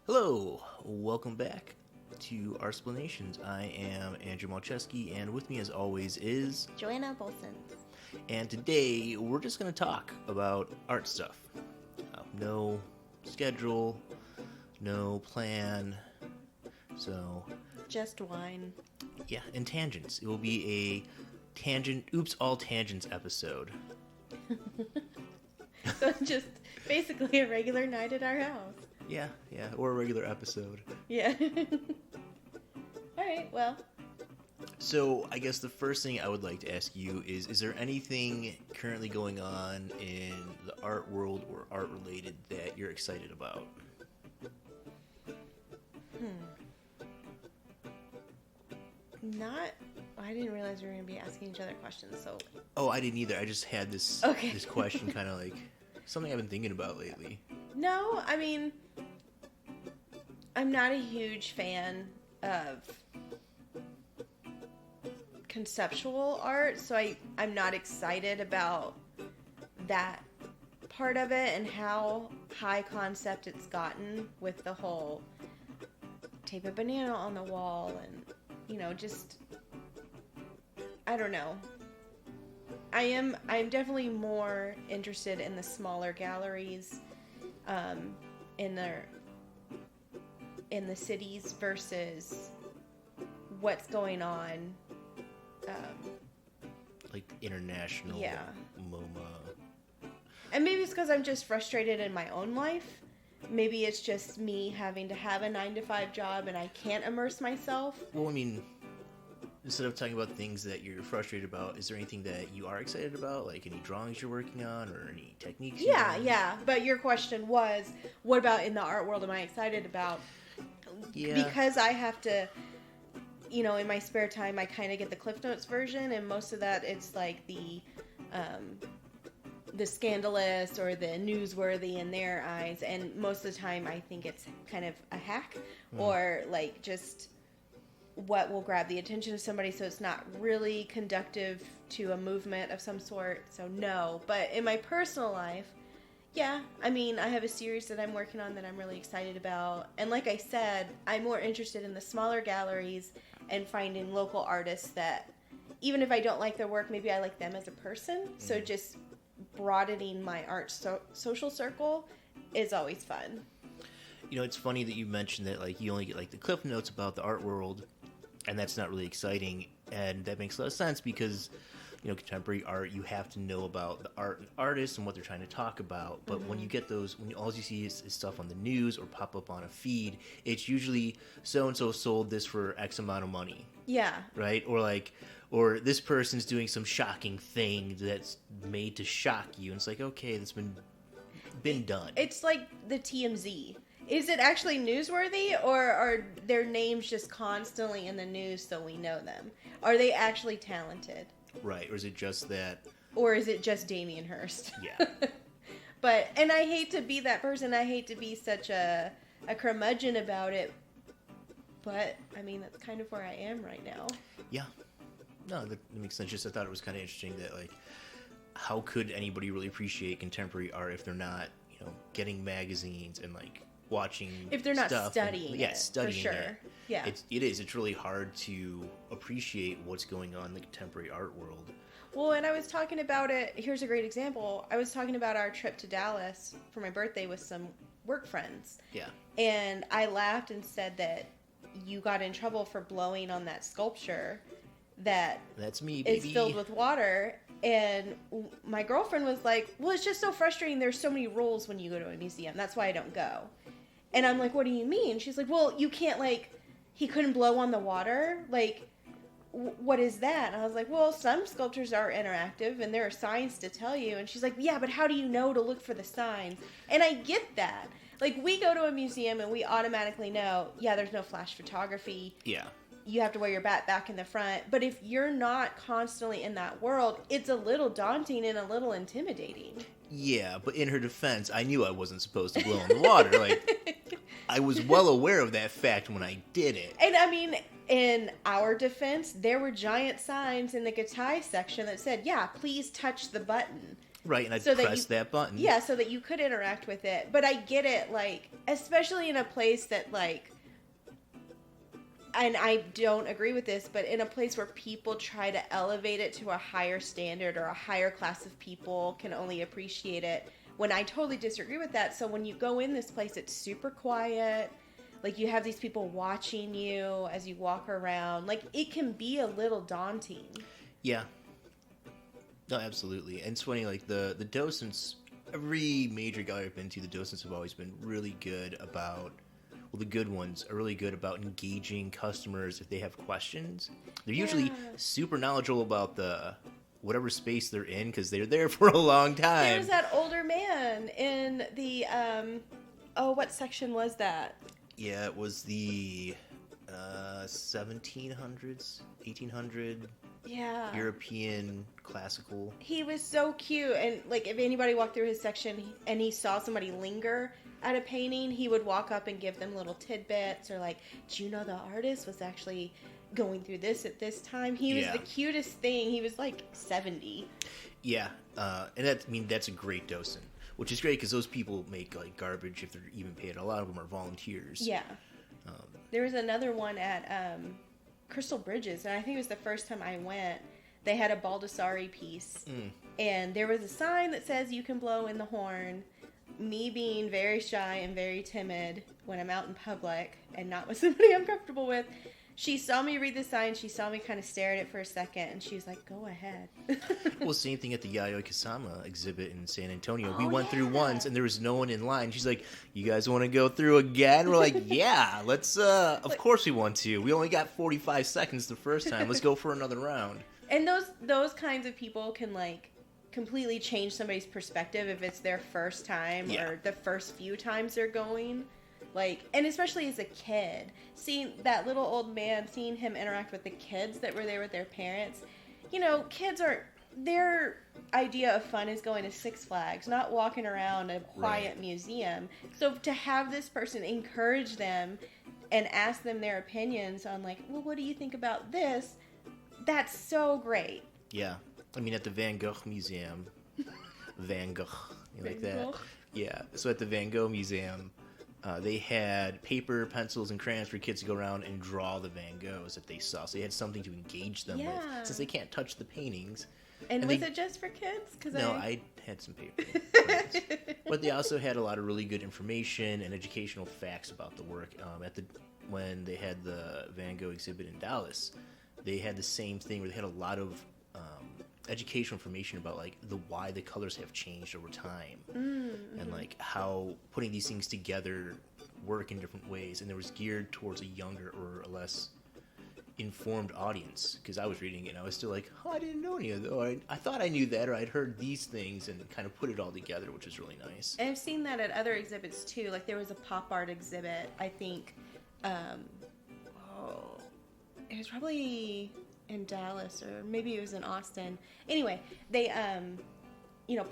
Hello, welcome back to Artsplanations. I am Andrew Malcheski, and with me as always is Joanna Bolson. And today we're just going to talk about art stuff. No schedule, no plan, so... Just wine. Yeah, and tangents. It will be a all tangents episode. So just basically a regular night at our house. Yeah, or a regular episode. Yeah. Alright, well. So, I guess the first thing I would like to ask you is there anything currently going on in the art world or art related that you're excited about? I didn't realize we were going to be asking each other questions, so. Oh, I didn't either. I just had this question kind of like something I've been thinking about lately. No, I mean, I'm not a huge fan of conceptual art, so I'm not excited about that part of it and how high concept it's gotten with the whole tape a banana on the wall and, just, I don't know. I'm definitely more interested in the smaller galleries in the cities versus what's going on. Like international MoMA. And maybe it's because I'm just frustrated in my own life. Maybe it's just me having to have a 9-to-5 job and I can't immerse myself. Well, I mean, instead of talking about things that you're frustrated about, is there anything that you are excited about? Like any drawings you're working on or any techniques? Yeah. But your question was, what about in the art world am I excited about? Yeah. Because I have to, in my spare time, I kind of get the Cliff Notes version, and most of that it's like the scandalous or the newsworthy in their eyes, and most of the time I think it's kind of a hack or like just what will grab the attention of somebody, so it's not really conductive to a movement of some sort. So no. But in my personal life, yeah, I mean, I have a series that I'm working on that I'm really excited about, and like I said, I'm more interested in the smaller galleries and finding local artists that even if I don't like their work, maybe I like them as a person. So just broadening my art social circle is always fun. It's funny that you mentioned that like you only get like the Cliff Notes about the art world, and that's not really exciting, and that makes a lot of sense because contemporary art, you have to know about the art and artists and what they're trying to talk about. But when you get those, when all you see is stuff on the news or pop up on a feed, it's usually so and so sold this for X amount of money. Yeah. Right? Or this person's doing some shocking thing that's made to shock you. And it's like, okay, that's been done. It's like the TMZ. Is it actually newsworthy, or are their names just constantly in the news so we know them? Are they actually talented? Right, or is it just that... Or is it just Damien Hirst? Yeah. And I hate to be that person. I hate to be such a curmudgeon about it. But, I mean, that's kind of where I am right now. Yeah. No, that makes sense. Just I thought it was kind of interesting that, like, how could anybody really appreciate contemporary art if they're not, getting magazines and, like, watching if they're not stuff studying and, it, studying for sure. it. Yeah. It is. It's really hard to appreciate what's going on in the contemporary art world. Well, and I was talking about it. Here's a great example. I was talking about our trip to Dallas for my birthday with some work friends. Yeah. And I laughed and said that you got in trouble for blowing on that sculpture that's me, baby. Is filled with water. And my girlfriend was like, well, it's just so frustrating. There's so many rules when you go to a museum. That's why I don't go. And I'm like, what do you mean? She's like, well, you can't, he couldn't blow on the water? What is that? And I was like, well, some sculptures are interactive, and there are signs to tell you. And she's like, yeah, but how do you know to look for the signs? And I get that. We go to a museum, and we automatically know, yeah, there's no flash photography. Yeah. You have to wear your bat back in the front. But if you're not constantly in that world, it's a little daunting and a little intimidating. Yeah, but in her defense, I knew I wasn't supposed to blow in the water. I was well aware of that fact when I did it. And I mean, in our defense, there were giant signs in the guitar section that said, yeah, please touch the button. Right, and I'd so press that button. Yeah, so that you could interact with it. But I get it, like, especially in a place that, like, and I don't agree with this, but in a place where people try to elevate it to a higher standard or a higher class of people can only appreciate it, when I totally disagree with that. So when you go in this place, it's super quiet. Like, you have these people watching you as you walk around. Like, it can be a little daunting. Yeah. No, absolutely. And it's funny, like, the docents, every major gallery I've been to, the docents have always been really good about, well, the good ones are really good about engaging customers if they have questions. They're usually super knowledgeable about whatever space they're in because they're there for a long time. There's that older man in the, what section was that? Yeah, it was the 1700s, 1800 European classical. He was so cute, and like if anybody walked through his section and he saw somebody linger at a painting, he would walk up and give them little tidbits, or like, do you know the artist was actually going through this at this time? He was the cutest thing. He was like 70. Yeah, and that's a great docent, which is great because those people make like garbage if they're even paid. A lot of them are volunteers. Yeah. There was another one at Crystal Bridges, and I think it was the first time I went. They had a Baldessari piece, and there was a sign that says you can blow in the horn. Me being very shy and very timid when I'm out in public and not with somebody I'm comfortable with, she saw me read the sign, she saw me kind of stare at it for a second, and she was like, go ahead. Well, same thing at the Yayoi Kusama exhibit in San Antonio. We went through once, and there was no one in line. She's like, you guys want to go through again? We're like, yeah, let's, of course we want to. We only got 45 seconds the first time. Let's go for another round. And those kinds of people can, like, completely change somebody's perspective if it's their first time or the first few times they're going. Like, and especially as a kid, seeing that little old man, seeing him interact with the kids that were there with their parents. You know, kids their idea of fun is going to Six Flags, not walking around a quiet museum. So to have this person encourage them and ask them their opinions on, like, well, what do you think about this? That's so great. Yeah. I mean, at the Van Gogh Museum, Van Gogh, you like that? Yeah. So at the Van Gogh Museum, they had paper, pencils, and crayons for kids to go around and draw the Van Goghs that they saw. So they had something to engage them with, since they can't touch the paintings. And was it just for kids? No, I had some paper. But they also had a lot of really good information and educational facts about the work. When they had the Van Gogh exhibit in Dallas, they had the same thing where they had a lot of educational information about like why the colors have changed over time, and like how putting these things together work in different ways, and it was geared towards a younger or a less informed audience, because I was reading it and I was still like, oh, I didn't know any of that. I thought I knew that, or I'd heard these things, and kind of put it all together, which is really nice. And I've seen that at other exhibits too. Like there was a pop art exhibit, I think it was probably in Dallas, or maybe it was in Austin. Anyway, they,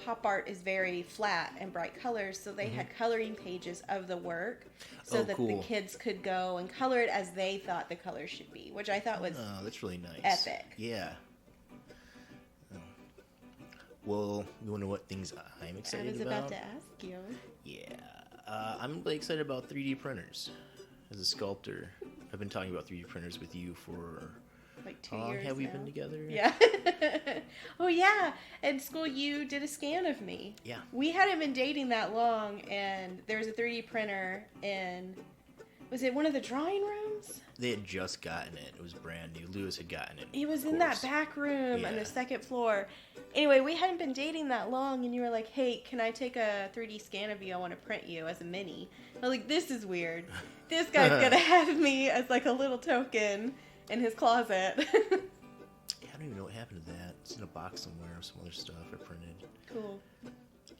pop art is very flat and bright colors, so they had coloring pages of the work so that the kids could go and color it as they thought the colors should be, which I thought was that's really nice. Epic. Yeah. Well, you want to know what things I'm excited about? I was about to ask you. Yeah. I'm really excited about 3D printers. As a sculptor, I've been talking about 3D printers with you for... like 2 years. How long have we now. been together? Yeah. Oh yeah. At school you did a scan of me. Yeah. We hadn't been dating that long, and there was a 3D printer in, was it one of the drawing rooms? They had just gotten it. It was brand new. Lewis had gotten it. He was in that back room on the second floor. Anyway, we hadn't been dating that long, and you were like, hey, can I take a 3D scan of you? I want to print you as a mini. I was like, this is weird. This guy's going to have me as like a little token in his closet. Yeah, I don't even know what happened to that. It's in a box somewhere with some other stuff I printed. Cool.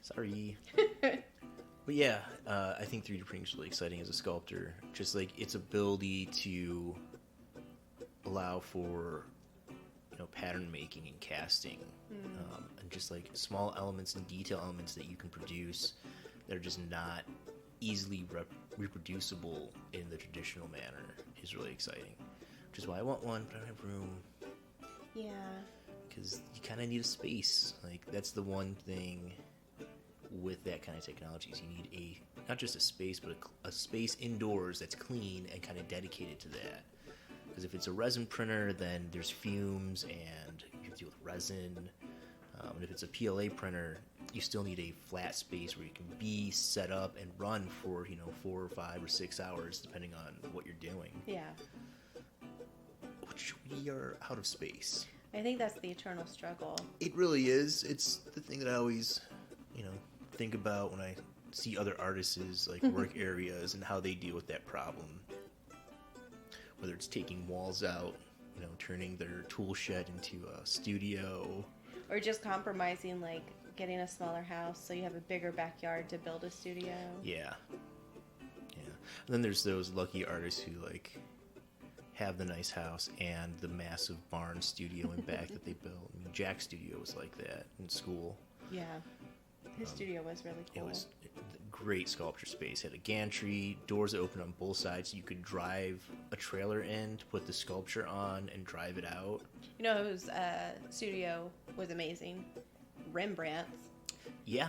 Sorry. But yeah, I think 3D printing is really exciting as a sculptor. Just like its ability to allow for, pattern making and casting, and just like small elements and detail elements that you can produce that are just not easily reproducible in the traditional manner is really exciting. Which is why I want one, but I don't have room. Yeah. because you kind of need a space. Like, that's the one thing with that kind of technology is you need not just a space, but a space indoors that's clean and kind of dedicated to that. Because if it's a resin printer, then there's fumes and you have to deal with resin. And if it's a PLA printer, you still need a flat space where you can be set up and run for 4 or 5 or 6 hours, depending on what you're doing. Yeah. Which we are out of space. I think that's the eternal struggle. It really is. It's the thing that I always, think about when I see other artists' like work areas and how they deal with that problem. Whether it's taking walls out, turning their tool shed into a studio, or just compromising, like getting a smaller house so you have a bigger backyard to build a studio. Yeah. And then there's those lucky artists who like have the nice house and the massive barn studio in back that they built. I mean, Jack's studio was like that in school. Yeah. His studio was really cool. It was a great sculpture space. It had a gantry, doors that opened on both sides, so you could drive a trailer in to put the sculpture on and drive it out. Whose studio was amazing? Rembrandt's. Yeah.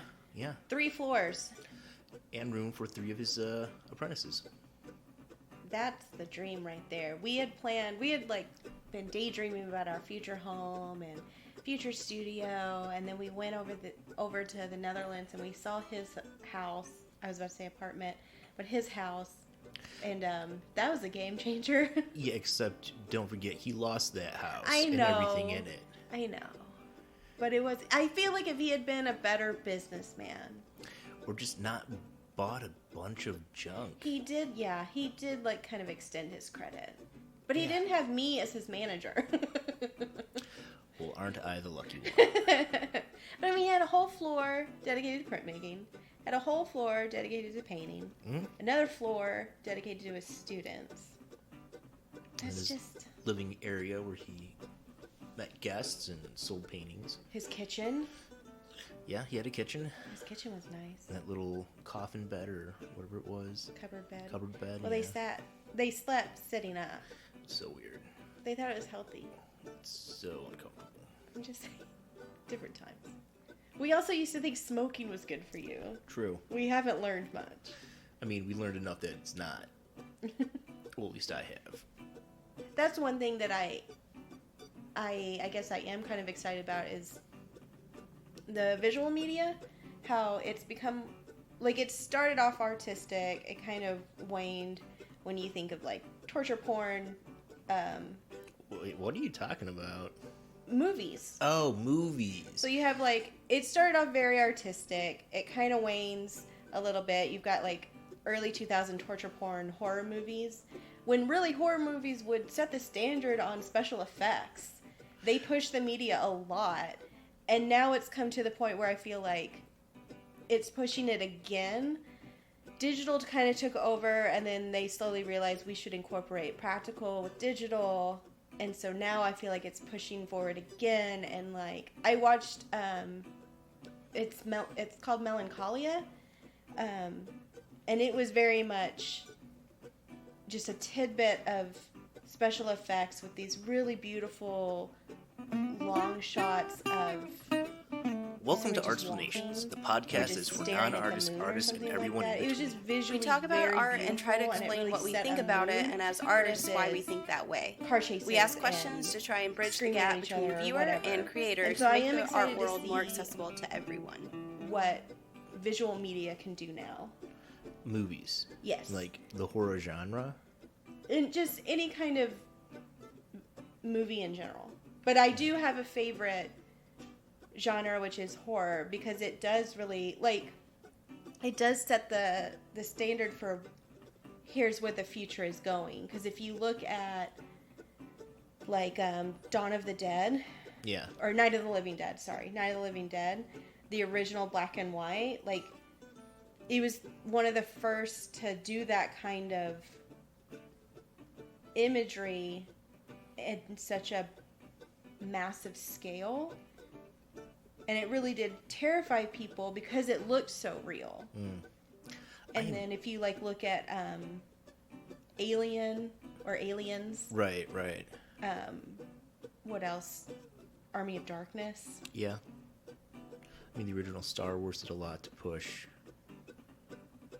3 floors. And room for 3 of his apprentices. That's the dream right there. We had been daydreaming about our future home and future studio, and then we went over to the Netherlands and we saw his house. I was about to say apartment, but his house, and that was a game changer. Yeah, except don't forget he lost that house and everything in it. I know, but I feel like if he had been a better businessman, or just not bought a bunch of junk. He did like kind of extend his credit, but he didn't have me as his manager. Well, aren't I the lucky one? But I mean, he had a whole floor dedicated to printmaking, had a whole floor dedicated to painting, another floor dedicated to his students. That's just living area where he met guests and sold paintings. His kitchen. Yeah, he had a kitchen. His kitchen was nice. That little coffin bed or whatever it was. Cupboard bed. Well, they slept sitting up. So weird. They thought it was healthy. It's so uncomfortable. I'm just saying. Different times. We also used to think smoking was good for you. True. We haven't learned much. I mean, we learned enough that it's not. Well, at least I have. That's one thing that I guess I am kind of excited about is the visual media. How it's become, like, it started off artistic. It kind of waned when you think of, like, torture porn. Wait, what are you talking about? Movies. Oh, movies. So you have, like, it started off very artistic. It kind of wanes a little bit. You've got, like, early 2000 torture porn horror movies. When really horror movies would set the standard on special effects. They push the media a lot. And now it's come to the point where I feel like it's pushing it again. Digital kind of took over, and then they slowly realized we should incorporate practical with digital. And so now I feel like it's pushing forward again. And like I watched, it's called Melancholia, and it was very much just a tidbit of special effects with these really beautiful long shots of. Welcome to Artsplanations, the podcast that's for non-artists, artists, and everyone in between. It was just visually We talk about very art and try to explain really what we set think a about it, mood and as artists, why we versus think that way. car chases We ask and questions to try and bridge the screaming at gap each between other or viewer whatever. and creators And so to I make am the excited art to world more see accessible to everyone. what visual media can do now. Movies. Yes. Like the horror genre. And just any kind of movie in general. But I do have a favorite genre, which is horror, because it does really, like, it does set the standard for here's where the future is going. Because if you look at, like, Dawn of the Dead. Yeah. Or Night of the Living Dead, sorry. Night of the Living Dead. The original black and white. Like, it was one of the first to do that kind of imagery in such a massive scale. And it really did terrify people because it looked so real. And then if you, like, look at Alien or Aliens. Right. What else? Army of Darkness. Yeah. I mean, the original Star Wars did a lot to push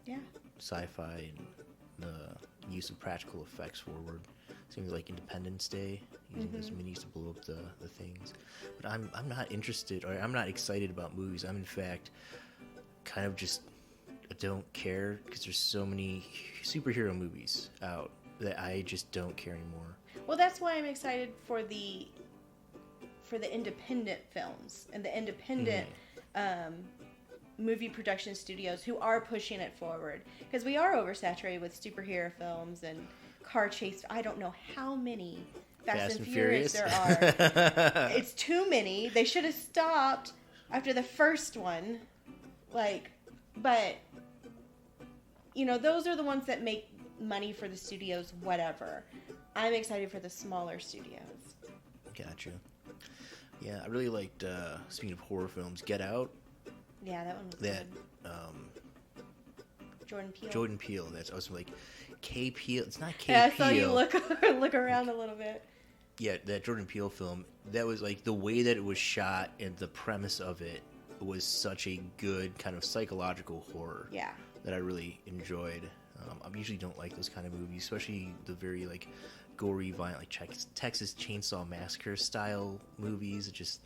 Yeah. sci-fi and the use of practical effects forward. Seems like Independence Day, using those minis to blow up the things. But I'm not interested, or I'm not excited about movies. I'm in fact kind of just I don't care because there's so many superhero movies out that I just don't care anymore. Well, that's why I'm excited for the independent films and the independent movie production studios who are pushing it forward, because we are oversaturated with superhero films and car chase. I don't know how many Fast and Furious there are. It's too many. They should have stopped after the first one. But those are the ones that make money for the studios, whatever. I'm excited for the smaller studios. Gotcha. Yeah, I really liked, speaking of horror films, Get Out. Yeah, that one was That, good. Jordan Peele. That's I was like, K. Peele. It's not K. Yeah, I Peele. saw you look around a little bit. Yeah, that Jordan Peele film. That was like the way that it was shot and the premise of it was such a good kind of psychological horror. Yeah. That I really enjoyed. I usually don't like those kind of movies, especially the very like gory, violent, like Texas Chainsaw Massacre style movies. It just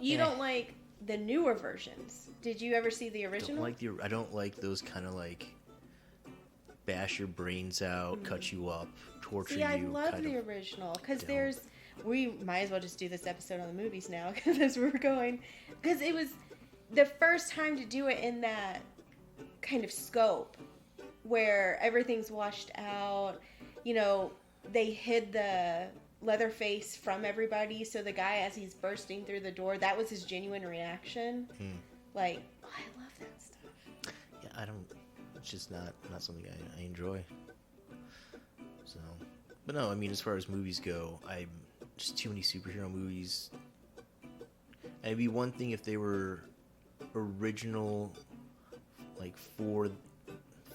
you don't like the newer versions. Did you ever see the original? I don't like those kind of like bash your brains out, cut you up, torture you. See, I love the original because we might as well just do this episode on the movies now because as we're going, because it was the first time to do it in that kind of scope where everything's washed out. They hid the Leatherface from everybody, so the guy, as he's bursting through the door, that was his genuine reaction. I love that stuff. Yeah, it's just not something I enjoy. So, but no, I mean, as far as movies go, I'm just too many superhero movies. And it'd be one thing if they were original, like for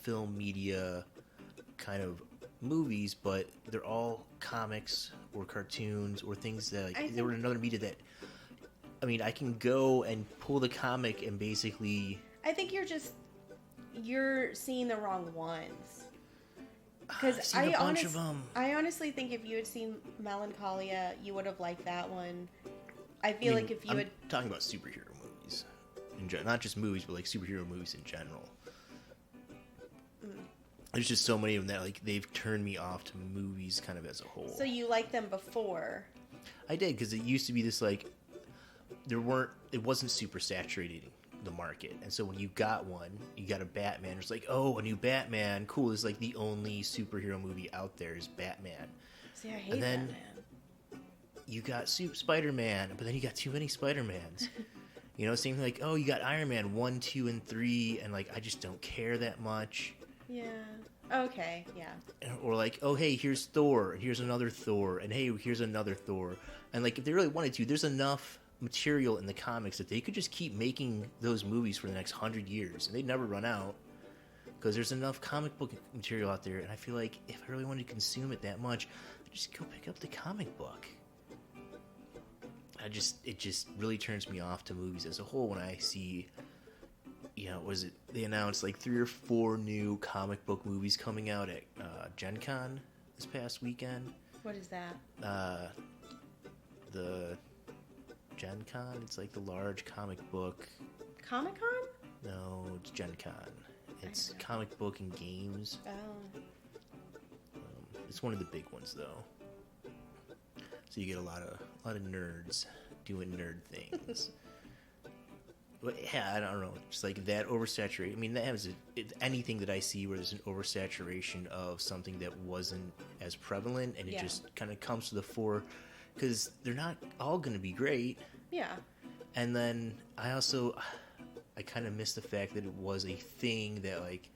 film media kind of movies, but they're all comics or cartoons or things that they were in another media that, I mean, I can go and pull the comic and basically... I think you're seeing the wrong ones. Because I've seen a bunch of them. I honestly think if you had seen Melancholia, you would have liked that one. I feel like if you I'm talking about superhero movies. Not just movies, but like superhero movies in general. There's just so many of them that like they've turned me off to movies kind of as a whole. So you liked them before? I did, because it used to be this like it wasn't super saturating the market, and so when you got a Batman, it's like, oh, a new Batman, cool. It's like the only superhero movie out there is Batman. See, I hate Batman. You got Spider-Man, but then you got too many Spider-Mans. Same like, oh, you got Iron Man 1, 2, and 3, and like I just don't care that much. Yeah. Okay, yeah. Or like, oh, hey, here's Thor, and here's another Thor, and hey, here's another Thor. And like, if they really wanted to, there's enough material in the comics that they could just keep making those movies for the next 100 years, and they'd never run out, because there's enough comic book material out there. And I feel like if I really wanted to consume it that much, I'd just go pick up the comic book. It just really turns me off to movies as a whole when I see... they announced like 3 or 4 new comic book movies coming out at Gen Con this past weekend. What is that? The Gen Con, it's like the large comic book. Comic Con? No, it's Gen Con. It's comic book and games. Oh. It's one of the big ones though. So you get a lot of nerds doing nerd things. But yeah, I don't know. Just like that oversaturation. I mean, that has anything that I see where there's an oversaturation of something that wasn't as prevalent, and it just kind of comes to the fore, because they're not all going to be great. Yeah. And then I kind of miss the fact that it was a thing that like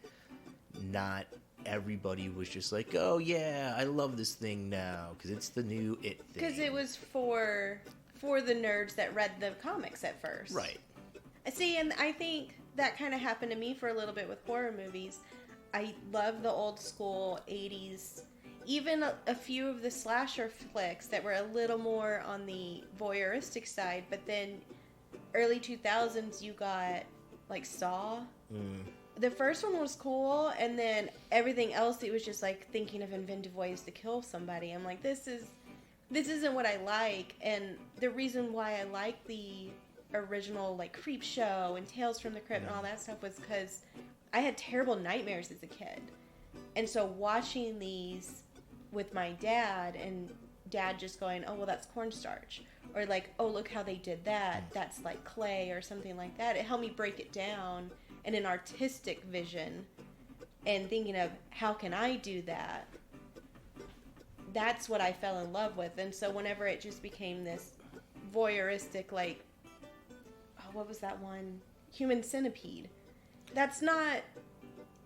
not everybody was just like, oh yeah, I love this thing now because it's the new it thing. Because it was for the nerds that read the comics at first. Right. See, and I think that kind of happened to me for a little bit with horror movies. I love the old school 80s, even a few of the slasher flicks that were a little more on the voyeuristic side, but then early 2000s you got like Saw. The first one was cool, and then everything else it was just like thinking of inventive ways to kill somebody. I'm like, this isn't what I like. And the reason why I like the original like Creep Show and Tales from the Crypt and all that stuff was because I had terrible nightmares as a kid. And so watching these with my dad, and dad just going, oh, well, that's cornstarch. Or like, oh, look how they did that. That's like clay or something like that. It helped me break it down in an artistic vision and thinking of how can I do that. That's what I fell in love with. And so whenever it just became this voyeuristic, like, oh, what was that one? Human Centipede. That's not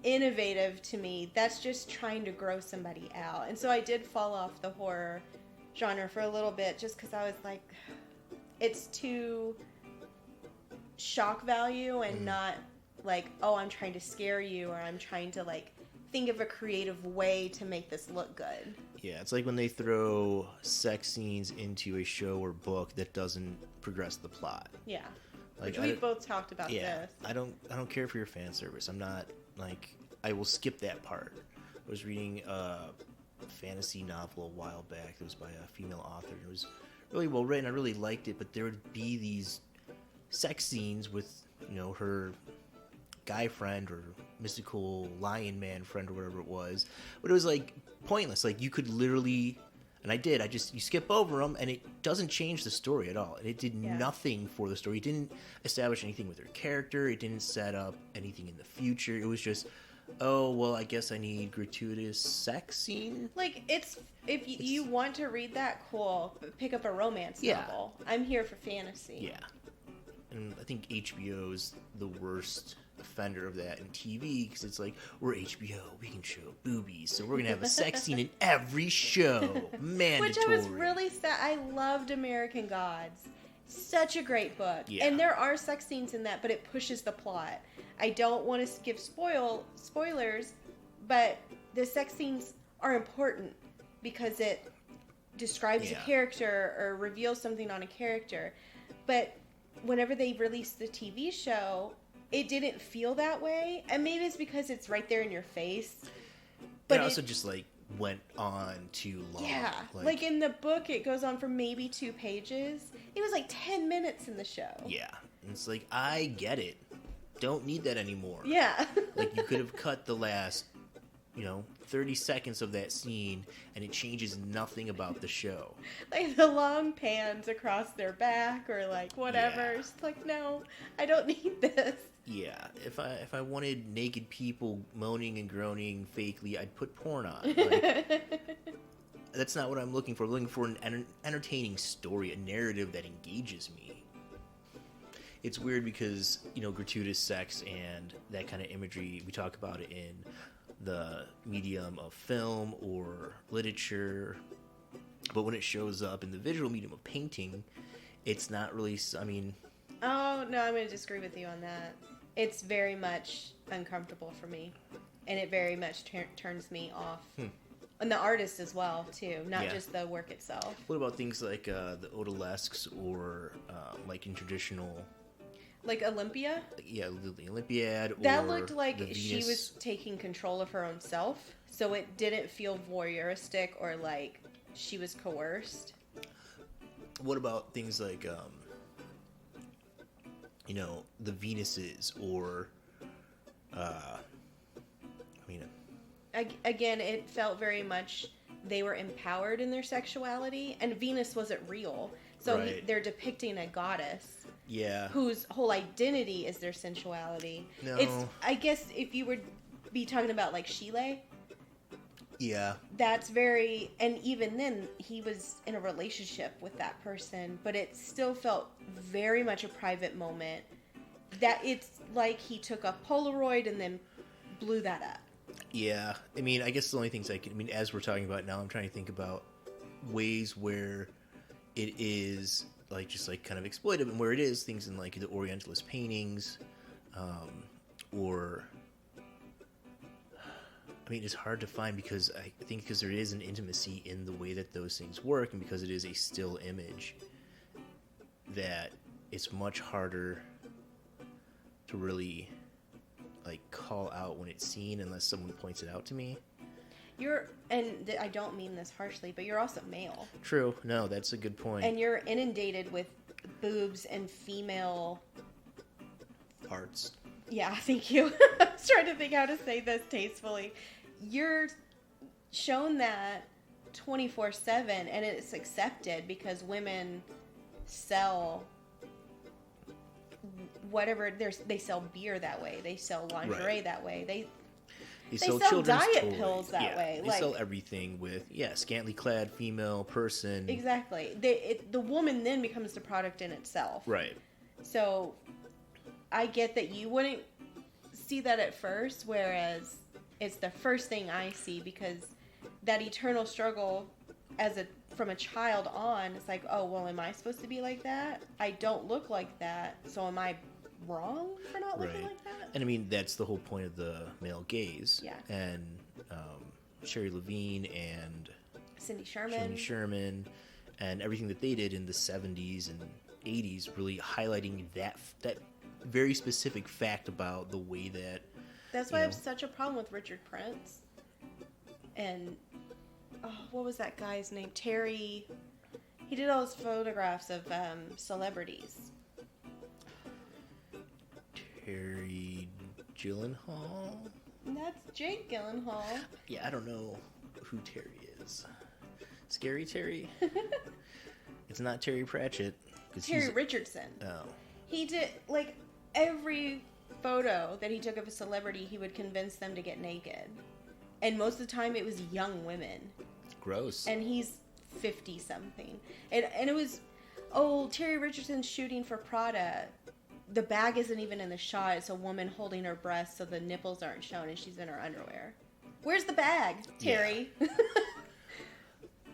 innovative to me. That's just trying to grow somebody out. And so I did fall off the horror genre for a little bit just because I was like, it's too shock value and not like, oh, I'm trying to scare you, or I'm trying to like think of a creative way to make this look good. Yeah, it's like when they throw sex scenes into a show or book that doesn't progress the plot. Yeah. Like, Which we both talked about yeah, this. I don't care for your fan service. I'm not like, I will skip that part. I was reading a fantasy novel a while back that was by a female author. It was really well written. I really liked it, but there would be these sex scenes with, you know, her guy friend or mystical lion man friend or whatever it was. But it was like pointless. Like you could literally, and I did, you skip over them and it doesn't change the story at all. And it did nothing for the story. It didn't establish anything with her character. It didn't set up anything in the future. It was just, oh, well, I guess I need gratuitous sex scene. Like, if you want to read that, cool. Pick up a romance novel. I'm here for fantasy. Yeah. And I think HBO is the worst offender of that in TV, because it's like, we're HBO, we can show boobies, so we're going to have a sex scene in every show. Mandatory. Which I was really sad. I loved American Gods. Such a great book. Yeah. And there are sex scenes in that, but it pushes the plot. I don't want to give spoilers, but the sex scenes are important because it describes a character or reveals something on a character. But whenever they released the TV show, it didn't feel that way. And maybe it's because it's right there in your face. But it also just like went on too long. Yeah. Like in the book, it goes on for maybe 2 pages. It was like 10 minutes in the show. Yeah. And it's like, I get it. Don't need that anymore. Yeah. Like, you could have cut the last, 30 seconds of that scene, and it changes nothing about the show. Like the long pans across their back or like whatever. Yeah. It's like, no, I don't need this. Yeah. If I wanted naked people moaning and groaning fakely, I'd put porn on. Like, that's not what I'm looking for. I'm looking for an entertaining story, a narrative that engages me. It's weird because, gratuitous sex and that kind of imagery, we talk about it in the medium of film or literature, but when it shows up in the visual medium of painting, it's not really, Oh, no, I'm going to disagree with you on that. It's very much uncomfortable for me, and it very much turns me off. And the artist as well, too, not just the work itself. What about things like the odalisques or like in traditional... Like Olympia? Yeah, the Olympiad. That or looked like the she Venus. was taking control of her own self, so it didn't feel voyeuristic or like she was coerced. What about things like, the Venuses or, Again, it felt very much they were empowered in their sexuality, and Venus wasn't real. So Right. they're depicting a goddess. Yeah. Whose whole identity is their sensuality. No. It's, I guess, if you would be talking about like Chile, Yeah. that's very, and even then he was in a relationship with that person, but it still felt very much a private moment. That it's like he took a Polaroid and then blew that up. Yeah. I guess the only things as we're talking about now, I'm trying to think about ways where it is like just like kind of exploitive, and where it is things in like the Orientalist paintings, or mean, it's hard to find because I think because there is an intimacy in the way that those things work, and because it is a still image, that it's much harder to really like call out when it's seen unless someone points it out to me. I don't mean this harshly, but you're also male. True. No, that's a good point. And you're inundated with boobs and female Parts. Yeah, thank you. I was trying to think how to say this tastefully. You're shown that 24/7, and it's accepted because women sell whatever. They sell beer that way. They sell lingerie that way. They sell children's diet toys. pills that way. They sell everything with scantily clad female person. Exactly. The woman then becomes the product in itself. Right. So I get that you wouldn't see that at first, whereas it's the first thing I see, because that eternal struggle from a child on, it's like, oh, well, am I supposed to be like that? I don't look like that, so am I wrong for not looking like that? And I mean, that's the whole point of the male gaze. Yeah. And Sherry Levine and Cindy Sherman and everything that they did in the 70s and 80s, really highlighting that very specific fact about the way that... That's why I have such a problem with Richard Prince. And, what was that guy's name? Terry. He did all those photographs of celebrities. Terry Gyllenhaal? That's Jake Gyllenhaal. Yeah, I don't know who Terry is. Scary Terry? It's not Terry Pratchett. Terry Richardson. Oh. He did, like, every photo that he took of a celebrity, he would convince them to get naked. And most of the time, it was young women. Gross. And he's 50-something. And it was, Terry Richardson's shooting for Prada. The bag isn't even in the shot. It's a woman holding her breast so the nipples aren't shown and she's in her underwear. Where's the bag, Terry? Yeah.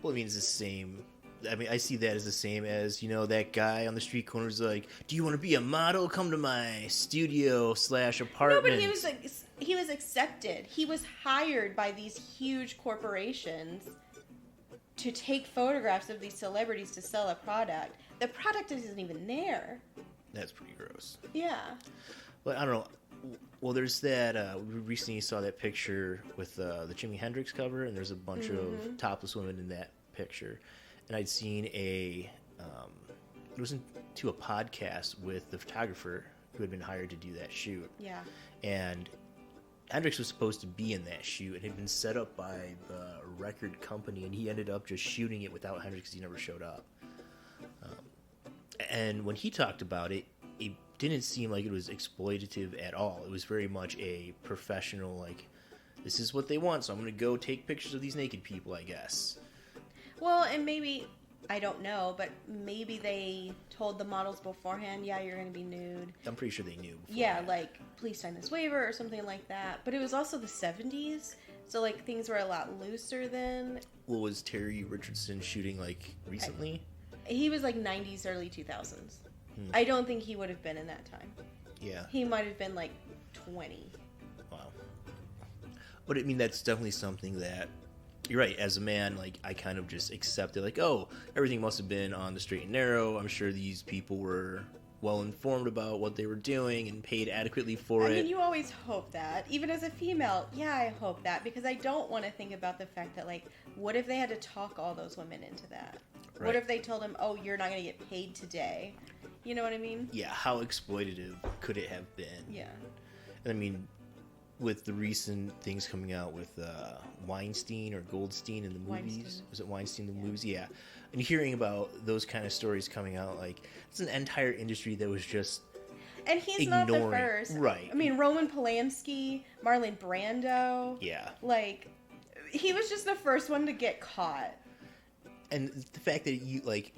Well, I mean, it's the same... I mean, I see that as the same as, that guy on the street corner is like, do you want to be a model? Come to my studio/apartment. No, but he was accepted. He was hired by these huge corporations to take photographs of these celebrities to sell a product. The product isn't even there. That's pretty gross. Yeah. Well, I don't know. Well, there's that, we recently saw that picture with the Jimi Hendrix cover, and there's a bunch of topless women in that picture. And I'd seen listened to a podcast with the photographer who had been hired to do that shoot. Yeah. And Hendrix was supposed to be in that shoot. It had been set up by the record company, and he ended up just shooting it without Hendrix because he never showed up. And when he talked about it, it didn't seem like it was exploitative at all. It was very much a professional, like, this is what they want, so I'm going to go take pictures of these naked people, I guess. Well, and maybe, I don't know, but maybe they told the models beforehand, yeah, you're going to be nude. I'm pretty sure they knew beforehand. Yeah, like, please sign this waiver or something like that. But it was also the 70s, so, like, things were a lot looser then. What was Terry Richardson shooting, like, recently? He was, like, 90s, early 2000s. I don't think he would have been in that time. Yeah. He might have been, like, 20. Wow. But, I mean, that's definitely something that... You're right. As a man, like, I kind of just accepted, like, oh, everything must have been on the straight and narrow. I'm sure these people were well informed about what they were doing and paid adequately for it. I mean, you always hope that. Even as a female, yeah, I hope that. Because I don't want to think about the fact that, like, what if they had to talk all those women into that? Right. What if they told them, oh, you're not going to get paid today? You know what I mean? Yeah, how exploitative could it have been? Yeah. And I mean... with the recent things coming out with Weinstein or Goldstein in the movies. Was it Weinstein in the movies? Yeah. And hearing about those kind of stories coming out, like, it's an entire industry that was just And he's ignoring. not the first. Right. I mean, Roman Polanski, Marlon Brando. Yeah. Like, he was just the first one to get caught. And the fact that you, like...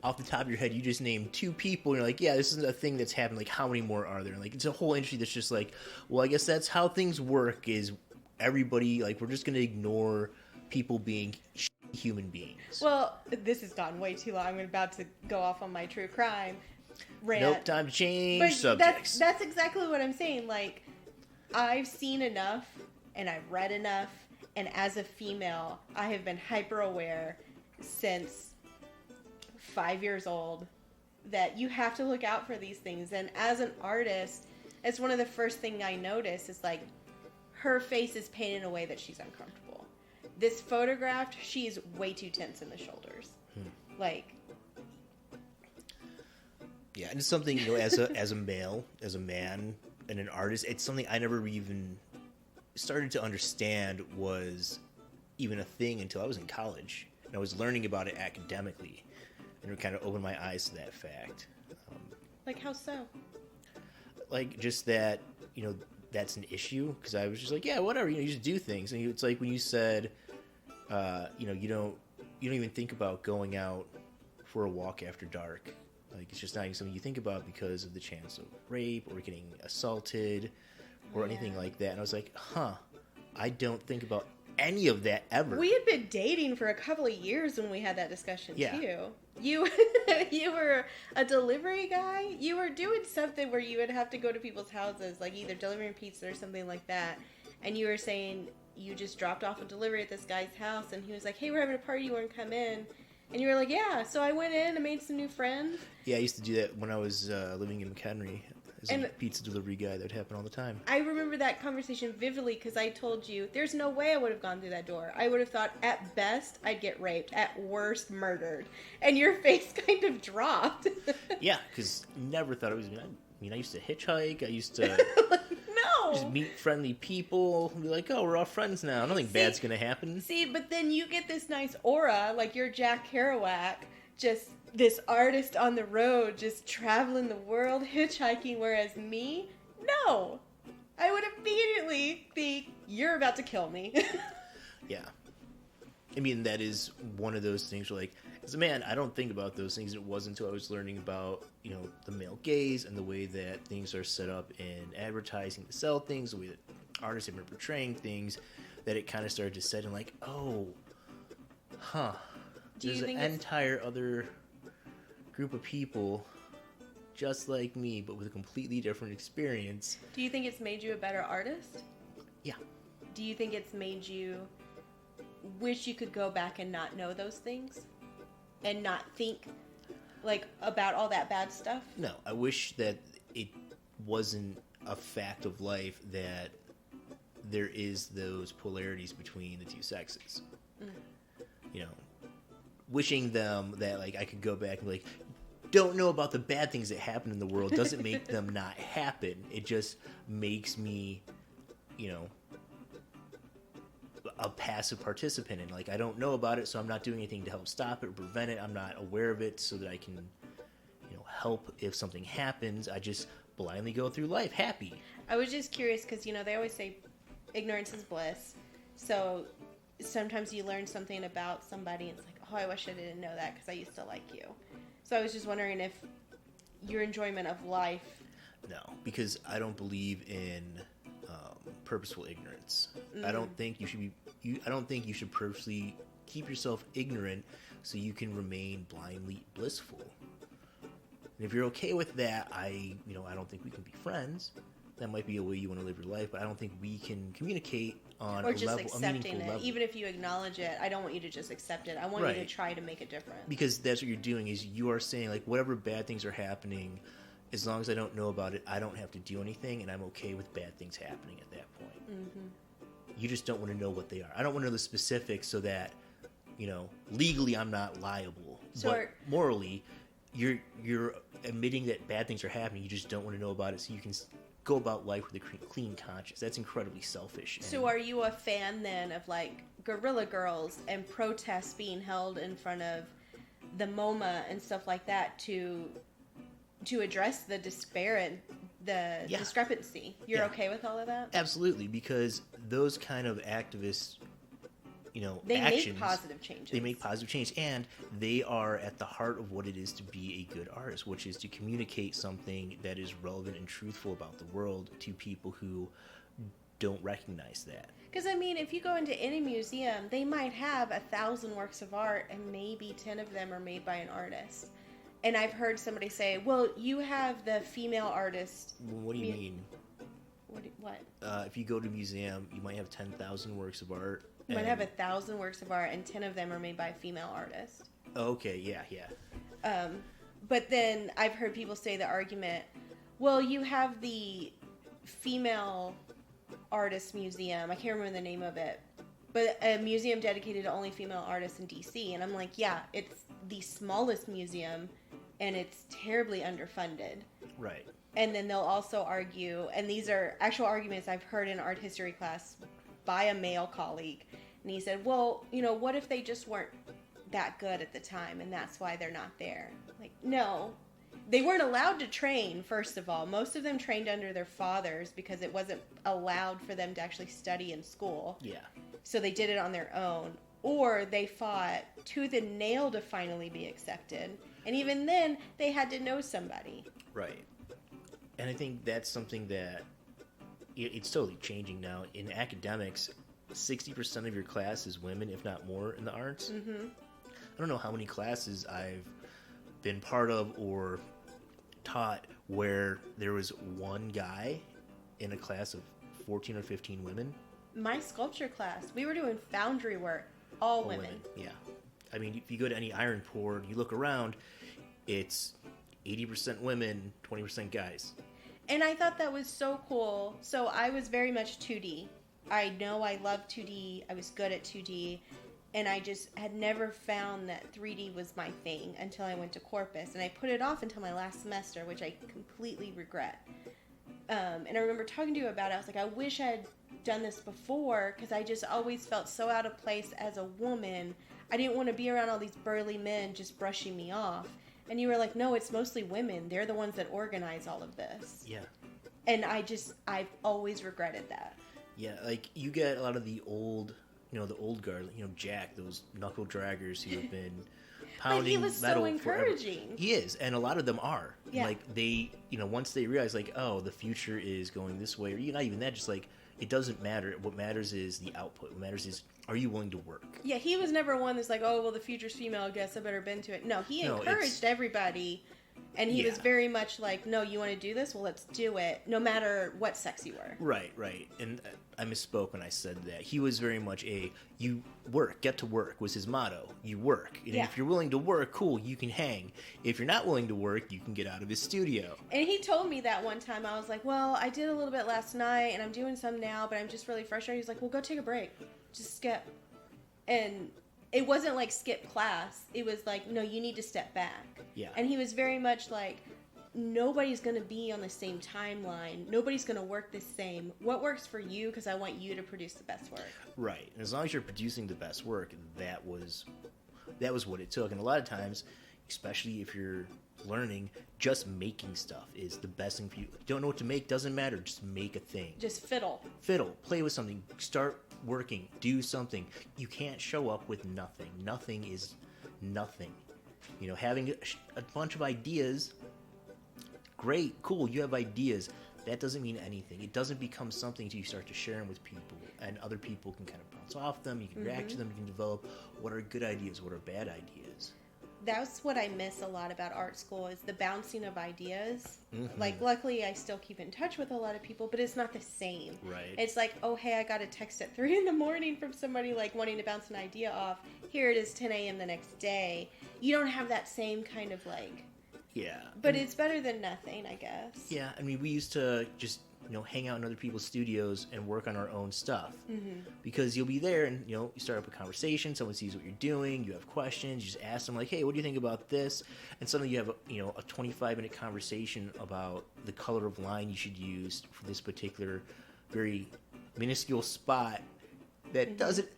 off the top of your head, you just named 2 people, and you're like, yeah, this is a thing that's happened. Like, how many more are there? And, like, it's a whole industry that's just like, well, I guess that's how things work, is everybody, like, we're just going to ignore people being human beings. Well, this has gone way too long. I'm about to go off on my true crime rant. Nope, time to change but subjects. That's exactly what I'm saying. Like, I've seen enough and I've read enough. And as a female, I have been hyper aware since 5 years old that you have to look out for these things. And as an artist, it's one of the first things I notice is like her face is painted in a way that she's uncomfortable. This photograph, she's way too tense in the shoulders. Like, yeah, and it's something, you know, as a male, as a man, and an artist, it's something I never even started to understand was even a thing until I was in college, and I was learning about it academically, and it kind of opened my eyes to that fact. like how so? Like, just that, you know, that's an issue, because I was just like, yeah, whatever, you know, you just do things. And it's like when you said, you know, you don't even think about going out for a walk after dark. Like, it's just not even something you think about because of the chance of rape or getting assaulted or anything like that. And I was like, I don't think about any of that ever. We had been dating for a couple of years when we had that discussion too. You were a delivery guy. You were doing something where you would have to go to people's houses, like either delivering pizza or something like that. And you were saying you just dropped off a delivery at this guy's house, and he was like, "Hey, we're having a party. You want to come in?" And you were like, "Yeah." So I went in and made some new friends. Yeah, I used to do that when I was living in McHenry. As a pizza delivery guy, that would happen all the time. I remember that conversation vividly because I told you, there's no way I would have gone through that door. I would have thought, at best, I'd get raped. At worst, murdered. And your face kind of dropped. Yeah, because never thought it was... I mean, I used to hitchhike. I used to No! just meet friendly people. Be like, oh, we're all friends now. Nothing bad's going to happen. See, but then you get this nice aura, like you're Jack Kerouac, just... this artist on the road, just traveling the world, hitchhiking, whereas me, no. I would immediately think, you're about to kill me. Yeah. I mean, that is one of those things where, like, as a man, I don't think about those things. It wasn't until I was learning about, you know, the male gaze and the way that things are set up in advertising to sell things, the way that artists have been portraying things, that it kind of started to set in, like, oh, there's an entire other group of people just like me, but with a completely different experience. Do you think it's made you a better artist? Yeah. Do you think it's made you wish you could go back and not know those things? And not think, like, about all that bad stuff? No, I wish that it wasn't a fact of life that there is those polarities between the two sexes. You know, wishing them that, like, I could go back and be like, don't know about the bad things that happen in the world doesn't make them not happen. It just makes me, you know, a passive participant in. Like, I don't know about it, so I'm not doing anything to help stop it or prevent it. I'm not aware of it so that I can, you know, help if something happens. I just blindly go through life happy. I was just curious because, you know, they always say ignorance is bliss. So sometimes you learn something about somebody and it's like, oh, I wish I didn't know that because I used to like you. So I was just wondering if your enjoyment of life... No, because I don't believe in purposeful ignorance. I don't think you should be... I don't think you should purposely keep yourself ignorant so you can remain blindly blissful. And if you're okay with that, I don't think we can be friends. That might be a way you want to live your life, but I don't think we can communicate on or a just level, a accepting meaningful it. level. Even if you acknowledge it, I don't want you to just accept it. I want you to try to make a difference. Because that's what you're doing, is you are saying, like, whatever bad things are happening, as long as I don't know about it, I don't have to do anything, and I'm okay with bad things happening at that point. Mm-hmm. You just don't want to know what they are. I don't want to know the specifics so that, you know, legally I'm not liable. So but morally, you're admitting that bad things are happening. You just don't want to know about it so you can go about life with a clean conscience. That's incredibly selfish. So are you a fan then of, like, Guerrilla Girls and protests being held in front of the MoMA and stuff like that to address the discrepancy? You're okay with all of that? Absolutely, because those kind of activists, you know, they actions, make positive changes. They make positive change, and they are at the heart of what it is to be a good artist, which is to communicate something that is relevant and truthful about the world to people who don't recognize that. Because, I mean, if you go into any museum, they might have 1,000 works of art, and maybe 10 of them are made by an artist. And I've heard somebody say, well, you have the female artist. What do you mean? What? If you go to a museum, you might have 10,000 works of art. You might have 1,000 works of art, and 10 of them are made by a female artist. Okay, yeah. But then I've heard people say the argument, well, you have the female artist museum. I can't remember the name of it. But a museum dedicated to only female artists in D.C. And I'm like, yeah, it's the smallest museum, and it's terribly underfunded. Right. And then they'll also argue, and these are actual arguments I've heard in art history class by a male colleague. And he said, well, what if they just weren't that good at the time, and that's why they're not there? Like, no. They weren't allowed to train, first of all. Most of them trained under their fathers because it wasn't allowed for them to actually study in school. Yeah. So they did it on their own. Or they fought tooth and nail to finally be accepted. And even then, they had to know somebody. Right. And I think that's something that it's totally changing now. In academics, 60% of your class is women, if not more, in the arts. Mm-hmm. I don't know how many classes I've been part of or taught where there was one guy in a class of 14 or 15 women. My sculpture class, we were doing foundry work, all women. Yeah. I mean, if you go to any iron pour, you look around, it's 80% women, 20% guys. And I thought that was so cool. So I was very much 2D. I know I love 2D. I was good at 2D. And I just had never found that 3D was my thing until I went to Corpus. And I put it off until my last semester, which I completely regret. And I remember talking to you about it. I was like, I wish I had done this before, because I just always felt so out of place as a woman. I didn't want to be around all these burly men just brushing me off. And you were like, no, it's mostly women. They're the ones that organize all of this. Yeah. And I've always regretted that. Yeah, like, you get a lot of the old, the old guard, Jack, those knuckle draggers who have been pounding but he was metal so encouraging. Forever. He is, and a lot of them are. Yeah. Like, they, once they realize, like, oh, the future is going this way, or not even that, just like, it doesn't matter. What matters is the output. What matters is, are you willing to work? Yeah, he was never one that's like, oh, well, the future's female, I guess I better bend to it. No, he encouraged everybody, and he was very much like, no, you want to do this? Well, let's do it, no matter what sex you were. Right. And I misspoke when I said that. He was very much you work, get to work was his motto. You work. And if you're willing to work, cool, you can hang. If you're not willing to work, you can get out of his studio. And he told me that one time. I was like, well, I did a little bit last night, and I'm doing some now, but I'm just really frustrated. He's like, well, go take a break. Just skip. And it wasn't like skip class. It was like, no, you need to step back. Yeah. And he was very much like, nobody's going to be on the same timeline. Nobody's going to work the same. What works for you? Because I want you to produce the best work. Right. And as long as you're producing the best work, that was what it took. And a lot of times, especially if you're learning, just making stuff is the best thing for you. If you don't know what to make, doesn't matter. Just make a thing. Just fiddle. Play with something. Start working. Do something. You can't show up with nothing. Nothing is nothing. Having a bunch of ideas, great, cool, you have ideas. That doesn't mean anything. It doesn't become something until you start to share them with people, and other people can kind of bounce off them. You can react to them. You can develop what are good ideas, what are bad ideas. That's what I miss a lot about art school, is the bouncing of ideas. Mm-hmm. Like, luckily, I still keep in touch with a lot of people, but it's not the same. Right. It's like, oh, hey, I got a text at 3 a.m. from somebody, like, wanting to bounce an idea off. Here it is, 10 a.m. the next day. You don't have that same kind of, like... Yeah. But it's better than nothing, I guess. Yeah, I mean, we used to just, hang out in other people's studios and work on our own stuff. Mm-hmm. Because you'll be there and, you start up a conversation, someone sees what you're doing, you have questions, you just ask them, like, hey, what do you think about this? And suddenly you have, a 25-minute conversation about the color of line you should use for this particular very minuscule spot that doesn't,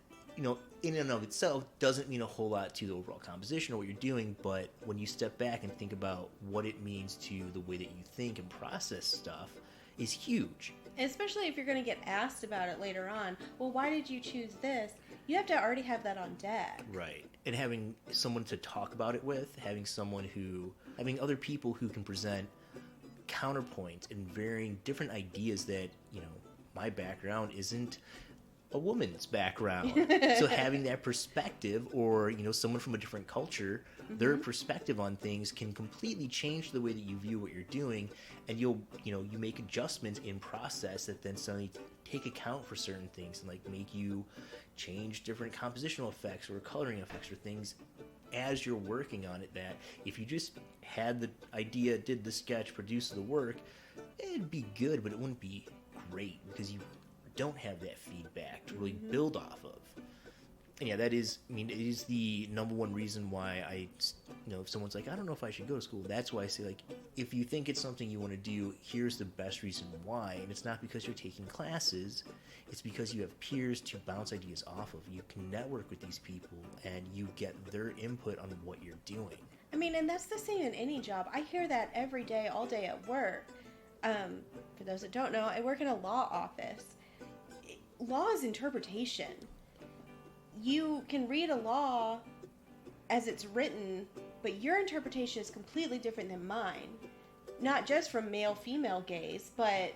in and of itself doesn't mean a whole lot to the overall composition or what you're doing, but when you step back and think about what it means to the way that you think and process stuff is huge. Especially if you're going to get asked about it later on. Well, why did you choose this? You have to already have that on deck. Right. And having someone to talk about it with, having other people who can present counterpoints and varying different ideas that, my background isn't a woman's background. So having that perspective, or someone from a different culture, their perspective on things can completely change the way that you view what you're doing, and you make adjustments in process that then suddenly take account for certain things and like make you change different compositional effects or coloring effects or things as you're working on it, that if you just had the idea, did the sketch, produced the work, it'd be good, but it wouldn't be great because you don't have that feedback to really build off of. And yeah, that is, it is the number one reason why if someone's like, I don't know if I should go to school, that's why I say, like, if you think it's something you want to do, here's the best reason why. And it's not because you're taking classes, it's because you have peers to bounce ideas off of. You can network with these people and you get their input on what you're doing. And that's the same in any job. I hear that every day, all day at work. For those that don't know, I work in a law office. Law is interpretation. You can read a law as it's written, but your interpretation is completely different than mine. Not just from male-female gaze, but,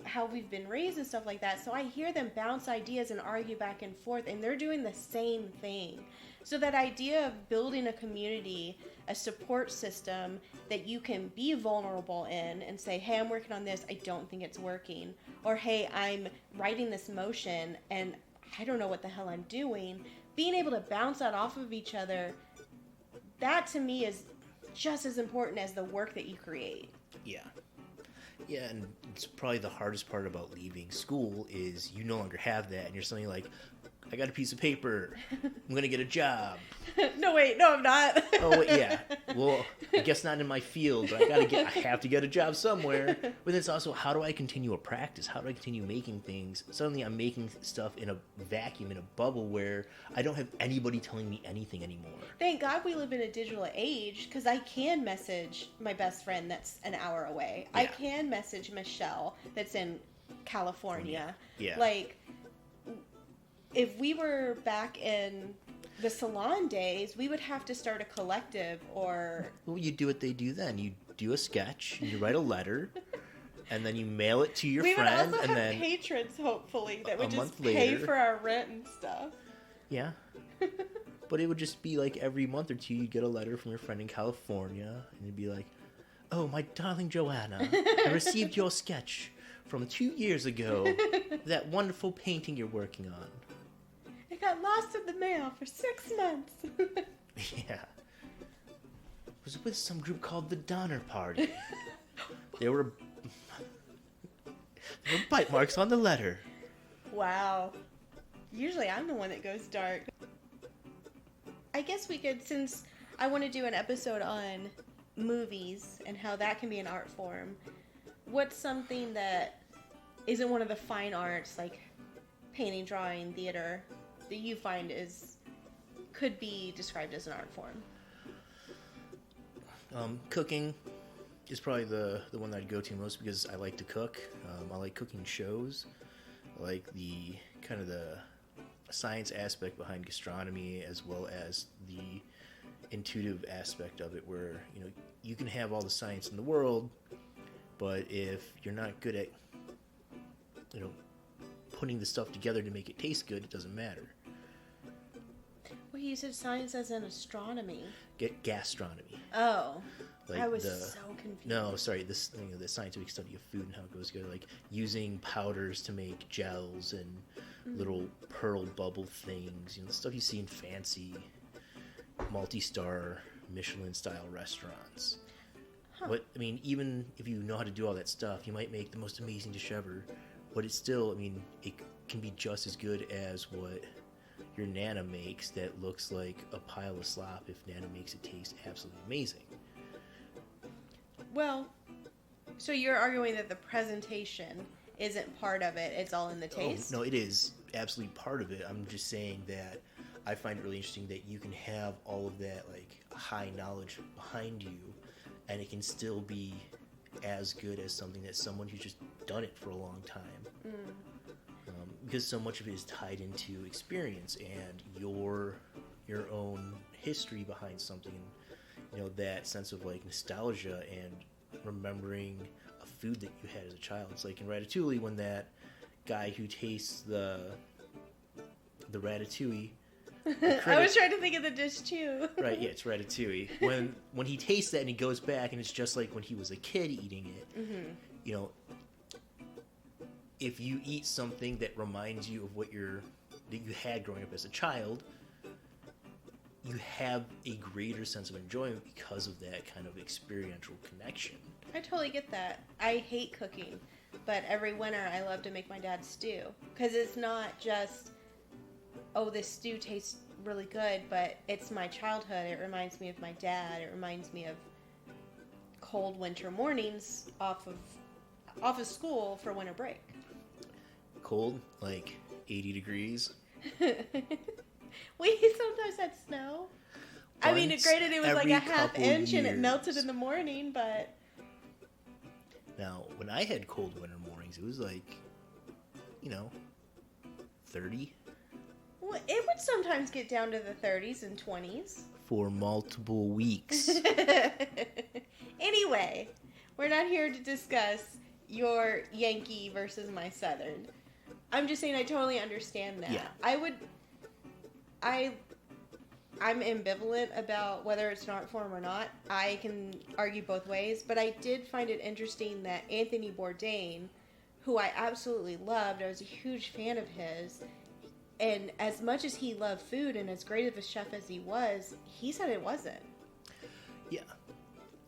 how we've been raised and stuff like that. So I hear them bounce ideas and argue back and forth, and they're doing the same thing. So that idea of building a community, a support system that you can be vulnerable in and say, hey, I'm working on this, I don't think it's working. Or, hey, I'm writing this motion and I don't know what the hell I'm doing. Being able to bounce that off of each other, that to me is just as important as the work that you create. Yeah. Yeah, and it's probably the hardest part about leaving school is you no longer have that, and you're suddenly like, I got a piece of paper. I'm going to get a job. No, I'm not. Oh, yeah. Well, I guess not in my field, but I have to get a job somewhere. But it's also, how do I continue a practice? How do I continue making things? Suddenly I'm making stuff in a vacuum, in a bubble where I don't have anybody telling me anything anymore. Thank God we live in a digital age, because I can message my best friend that's an hour away. Yeah. I can message Michelle that's in California. Yeah. Like, if we were back in the salon days, we would have to start a collective or... Well, you do what they do then. You do a sketch, you write a letter, and then you mail it to your friend. We would also and have then patrons, hopefully, that would just later, pay for our rent and stuff. Yeah. But it would just be like every month or two, you'd get a letter from your friend in California, and you'd be like, oh, my darling Joanna, I received your sketch from 2 years ago, that wonderful painting you're working on. It got lost in the mail for 6 months. Yeah. It was with some group called the Donner Party. There were bite marks on the letter. Wow. Usually I'm the one that goes dark. I guess we could, since I want to do an episode on movies and how that can be an art form, what's something that isn't one of the fine arts, like painting, drawing, theater, that you find could be described as an art form? Cooking is probably the one that I'd go to most because I like to cook. I like cooking shows. I like the kind of the science aspect behind gastronomy, as well as the intuitive aspect of it, where you can have all the science in the world, but if you're not good at putting the stuff together to make it taste good, it doesn't matter. Well, you said science as in astronomy. Get gastronomy. Oh, like I was so confused. No, sorry, the scientific study of food and how it goes together, like using powders to make gels and little pearl bubble things, the stuff you see in fancy multi-star Michelin-style restaurants. Huh. But, even if you know how to do all that stuff, you might make the most amazing dish ever, but it's still, it can be just as good as what your Nana makes that looks like a pile of slop if Nana makes it taste absolutely amazing. Well, so you're arguing that the presentation isn't part of it, it's all in the taste? Oh, no, it is absolutely part of it. I'm just saying that I find it really interesting that you can have all of that, like, high knowledge behind you, and it can still be as good as something that someone who's just done it for a long time. Because so much of it is tied into experience and your own history behind something, that sense of like nostalgia and remembering a food that you had as a child. It's like in Ratatouille when that guy who tastes the ratatouille. I was trying to think of the dish too. Right, yeah, it's ratatouille. When he tastes that and he goes back and it's just like when he was a kid eating it. Mm-hmm. You know, if you eat something that reminds you of that you had growing up as a child, you have a greater sense of enjoyment because of that kind of experiential connection. I totally get that. I hate cooking, but every winter I love to make my dad stew. Because it's not just, oh, this stew tastes really good, but it's my childhood. It reminds me of my dad. It reminds me of cold winter mornings off of school for winter break. Cold, like 80 degrees. We sometimes had snow. I mean, granted, it was like a half inch and it melted in the morning, but... Now, when I had cold winter mornings, it was like, 30. Well, it would sometimes get down to the 30s and 20s. For multiple weeks. Anyway, we're not here to discuss your Yankee versus my Southern. I'm just saying I totally understand that. Yeah. I'm ambivalent about whether it's an art form or not. I can argue both ways, but I did find it interesting that Anthony Bourdain, who I absolutely loved, I was a huge fan of his, and as much as he loved food and as great of a chef as he was, he said it wasn't. Yeah.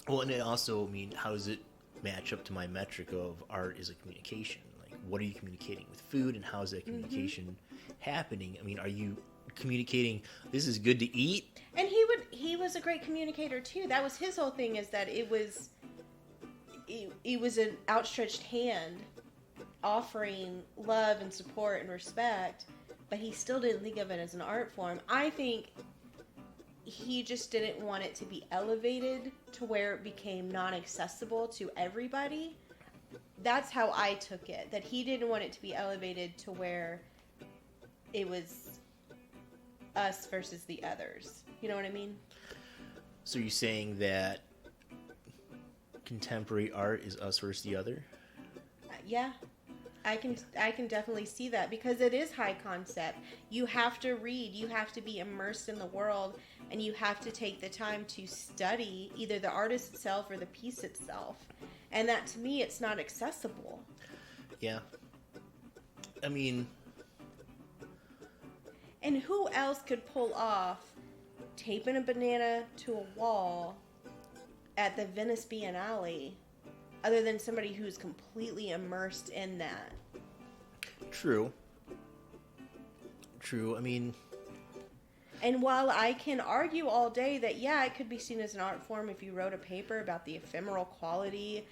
Well, and it also, how does it match up to my metric of art is a communication? Like, what are you communicating with food, and how is that communication happening? Are you communicating, this is good to eat? And he was a great communicator, too. That was his whole thing, is that it was an outstretched hand offering love and support and respect, but he still didn't think of it as an art form. I think he just didn't want it to be elevated to where it became non-accessible to everybody. That's how I took it, that he didn't want it to be elevated to where it was us versus the others. You know what I mean? So you're saying that contemporary art is us versus the other? Yeah. I can definitely see that, because it is high concept. You have to read, you have to be immersed in the world, and you have to take the time to study either the artist itself or the piece itself. And that, to me, it's not accessible. Yeah. And who else could pull off taping a banana to a wall at the Venice Biennale other than somebody who's completely immersed in that? True. And while I can argue all day that, yeah, it could be seen as an art form if you wrote a paper about the ephemeral quality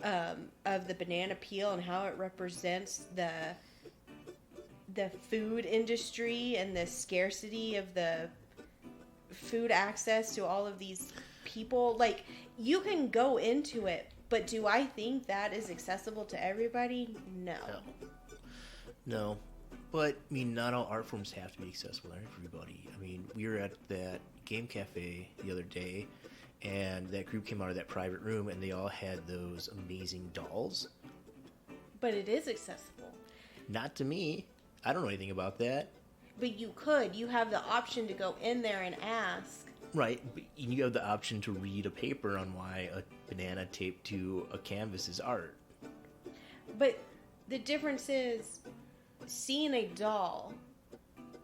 of the banana peel and how it represents the food industry and the scarcity of the food access to all of these people, like, you can go into it, but do I think that is accessible to everybody? No. But, not all art forms have to be accessible to everybody. We were at that game cafe the other day, and that group came out of that private room, and they all had those amazing dolls. But it is accessible. Not to me. I don't know anything about that. But you could. You have the option to go in there and ask. Right, but you have the option to read a paper on why a banana taped to a canvas is art. But the difference is, seeing a doll,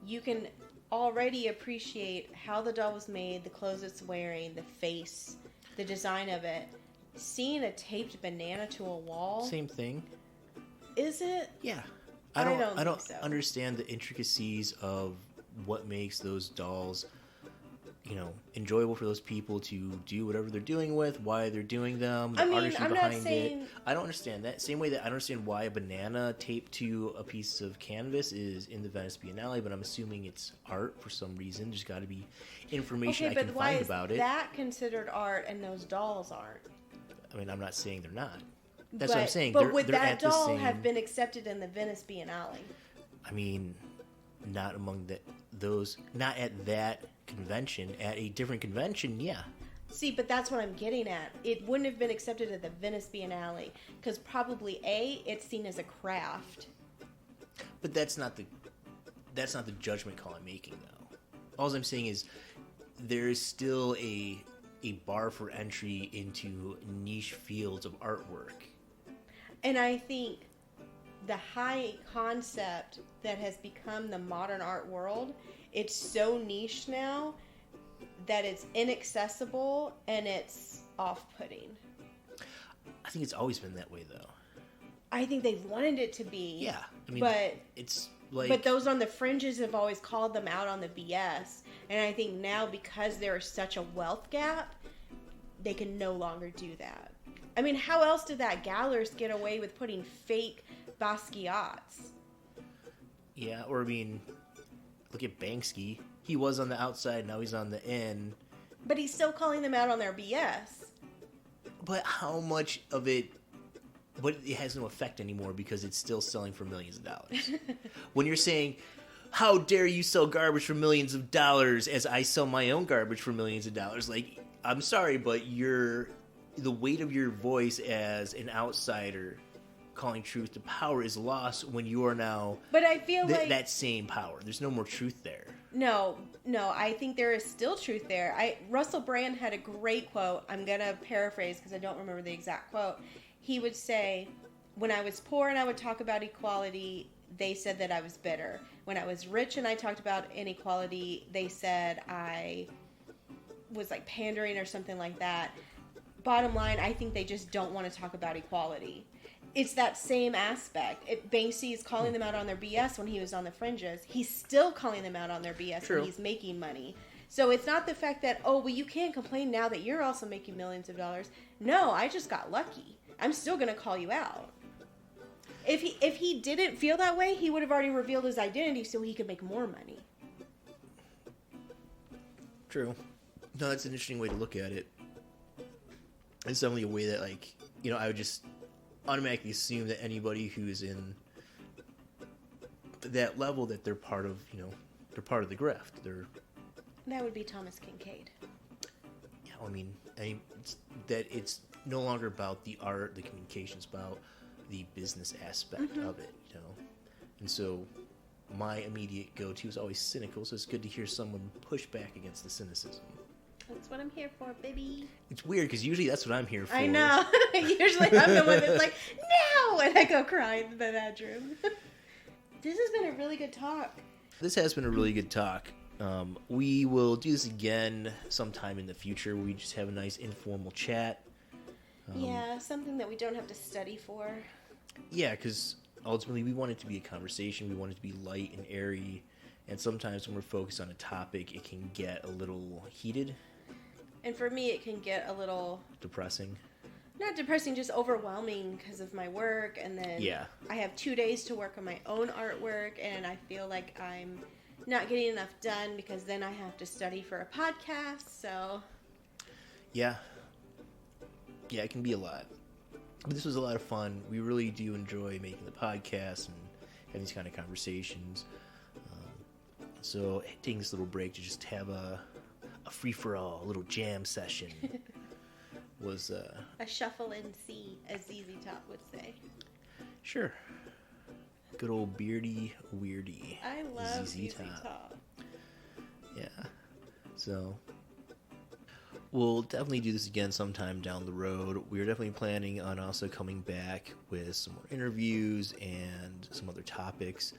you can already appreciate how the doll was made, the clothes it's wearing, the face, the design of it. Seeing a taped banana to a wall... Same thing. Is it? Yeah. I don't think so. Understand the intricacies of what makes those dolls, enjoyable for those people to do whatever they're doing with, why they're doing them, the artistry behind it. I don't understand that. Same way that I don't understand why a banana taped to a piece of canvas is in the Venice Biennale, but I'm assuming it's art for some reason. There's got to be information I can find about it. Okay, but why is that considered art and those dolls aren't? I'm not saying they're not. That's what I'm saying. But would that doll have been accepted in the Venice Biennale? Not among those, not at that convention. At a different convention, yeah. See, but that's what I'm getting at. It wouldn't have been accepted at the Venice Biennale because probably A, it's seen as a craft, But that's not the judgment call I'm making, though. All I'm saying is there is still a bar for entry into niche fields of artwork. And I think the high concept that has become the modern art world, it's so niche now that it's inaccessible and it's off-putting. I think it's always been that way, though. I think they've wanted it to be. Yeah. I mean, but it's like... But those on the fringes have always called them out on the BS. And I think now, because there is such a wealth gap, they can no longer do that. I mean, how else did that Gallers get away with putting fake Basquiats? Yeah, or I mean, look at Banksy. He was on the outside, now he's on the in. But he's still calling them out on their BS. But how much of it... But it has no effect anymore because it's still selling for millions of dollars. When you're saying, how dare you sell garbage for millions of dollars as I sell my own garbage for millions of dollars? Like, I'm sorry, but the weight of your voice as an outsider calling truth to power is lost when you are now but I feel like that same power. There's no more truth there. No, I think there is still truth there. Russell Brand had a great quote. I'm going to paraphrase because I don't remember the exact quote. He would say, when I was poor and I would talk about equality, they said that I was bitter. When I was rich and I talked about inequality, they said I was like pandering or something like that. Bottom line, I think they just don't want to talk about equality. It's that same aspect. Banksy is calling them out on their BS when he was on the fringes. He's still calling them out on their BS True. when he's making money. So it's not the fact that, oh, well, you can't complain now that you're also making millions of dollars. No, I just got lucky. I'm still going to call you out. If he didn't feel that way, he would have already revealed his identity so he could make more money. True. No, that's an interesting way to look at it. It's definitely a way that, like, I would just automatically assume that anybody who's in that level that they're part of, they're part of the grift. That would be Thomas Kincaid. Yeah, I mean, it's no longer about the art, the communications, about the business aspect of it, And so my immediate go-to is always cynical, so it's good to hear someone push back against the cynicism. That's what I'm here for, baby. It's weird, because usually that's what I'm here for. I know. Usually I'm the one that's like, no! And I go crying in the bedroom. This has been a really good talk. This has been a really good talk. We will do this again sometime in the future. We just have a nice informal chat. Yeah, something that we don't have to study for. Yeah, because ultimately we want it to be a conversation. We want it to be light and airy. And sometimes when we're focused on a topic, it can get a little heated. And for me, it can get a little... Depressing. Not depressing, just overwhelming because of my work. And then I have 2 days to work on my own artwork. And I feel like I'm not getting enough done because then I have to study for a podcast. So... Yeah, it can be a lot. But this was a lot of fun. We really do enjoy making the podcast and having these kind of conversations. So taking this little break to just have a free-for-all, a little jam session was... a shuffle and see, as ZZ Top would say. Sure. Good old beardy weirdy. I love ZZ Top. Yeah. So... We'll definitely do this again sometime down the road. We're definitely planning on also coming back with some more interviews and some other topics.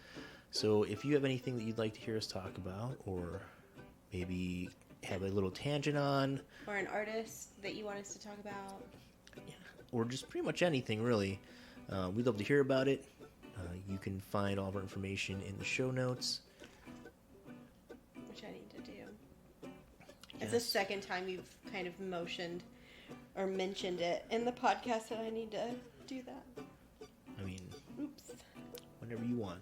So if you have anything that you'd like to hear us talk about, or maybe have a little tangent on, or an artist that you want us to talk about, or just pretty much anything, really, we'd love to hear about it. You can find all of our information in the show notes. Which I need to do. It's the second time you've kind of mentioned it in the podcast, and I need to do that. I mean, oops. Whenever you want.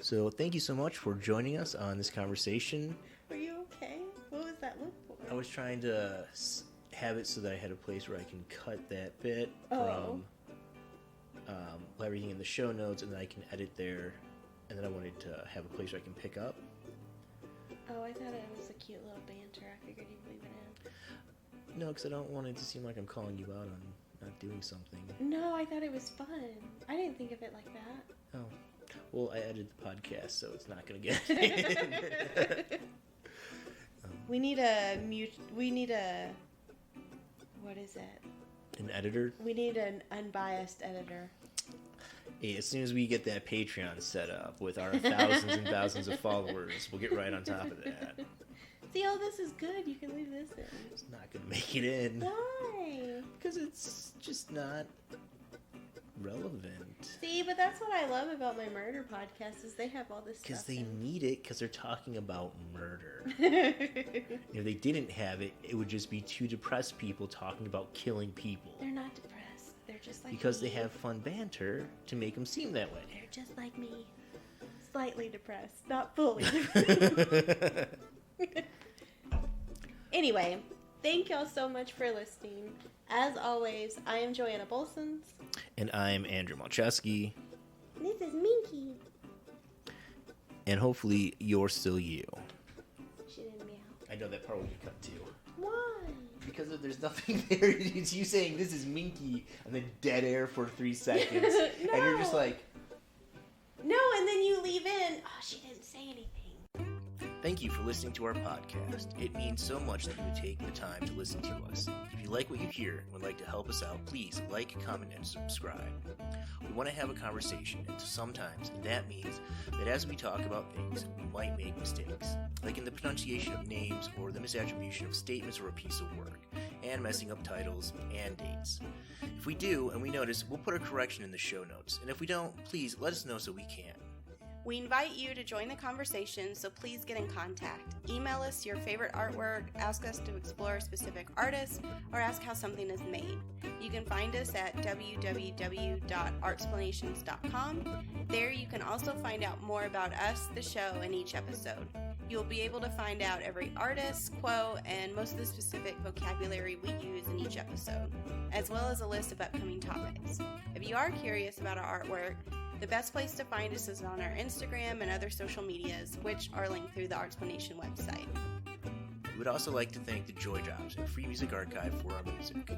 So thank you so much for joining us on this conversation. Are you okay? What was that look for? I was trying to have it so that I had a place where I can cut that bit from everything in the show notes, and then I can edit there, and then I wanted to have a place where I can pick up. Oh, I thought it was a cute little banter. I figured you'd leave it No, because I don't want it to seem like I'm calling you out on not doing something. No, I thought it was fun. I didn't think of it like that. Oh. Well, I edited the podcast, so it's not going to get... We need a... What is it? An editor? We need an unbiased editor. Hey, as soon as we get that Patreon set up with our thousands and thousands of followers, we'll get right on top of that. See, oh, this is good. You can leave this in. It's not going to make it in. Why? Because it's just not relevant. See, but that's what I love about my murder podcast is they have all this stuff. Because they in. need it because they're talking about murder. If they didn't have it, it would just be two depressed people talking about killing people. They're not depressed. They're just like because me. they have fun banter to make them seem that way. They're just like me. Slightly depressed. Not fully depressed. Anyway, thank y'all so much for listening. As always, I am Joanna Bolsons. And I'm Andrew Malczewski. This is Minky. And hopefully you're still you. She didn't meow. I know that part will be cut too. Why? Because if there's nothing there, it's you saying this is Minky and then dead air for 3 seconds. No. And you're just like... No, and then you leave in, oh, she didn't say anything. Thank you for listening to our podcast. It means so much that you would take the time to listen to us. If you like what you hear and would like to help us out, please like, comment, and subscribe. We want to have a conversation, and sometimes that means that as we talk about things, we might make mistakes, like in the pronunciation of names or the misattribution of statements or a piece of work, and messing up titles and dates. If we do, and we notice, we'll put a correction in the show notes, and if we don't, please let us know so we can. We invite you to join the conversation, so please get in contact. Email us your favorite artwork, ask us to explore specific artists, or ask how something is made. You can find us at www.artsplanations.com. There you can also find out more about us, the show, and each episode. You'll be able to find out every artist, quote, and most of the specific vocabulary we use in each episode, as well as a list of upcoming topics. If you are curious about our artwork, the best place to find us is on our Instagram and other social medias, which are linked through the Artsplanation website. We would also like to thank the Joy Jobs and Free Music Archive for our music.